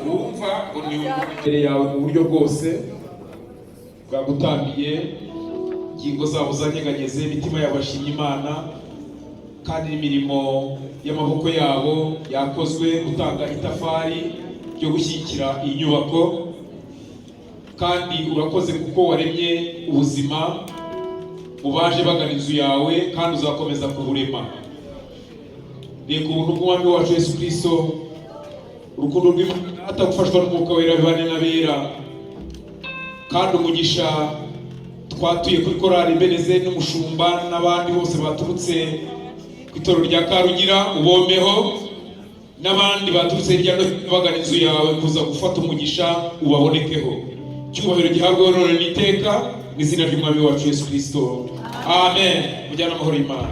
wumva ngo ni imbere yawe mu buryo bwose bwagutambiye, ingingo zabo zanyeganyeze, imitima yabo bashimye Imana, kandi n'imirimo y'amaboko yabo yakozwe gutanga itafari ryo gushyigikira iyi nyubako. Kandi urakoze kuko waremye ubuzima mu baje bagana inzu yawe, kandi uzakomeza kuburema. Reka ubuntu bw'Umwami wacu Yesu Kristo, urukundo rw'Imana gufashwa n'Umwuka Wera bibane n'abera, kandi umugisha twatuye kuri korali Ebeneze n'umushumba n'abandi bose baturutse ku itorero rya Karugira ubomeho, n'abandi baturutse hirya no hino bagana inzu yawe kuza gufata umugisha ubabonekeho. Cyubahiro gihabwe none n'iteka mu izina ry'Umwami wacu Yesu Kristo. Amen. Mujyana amahoro y'Imana.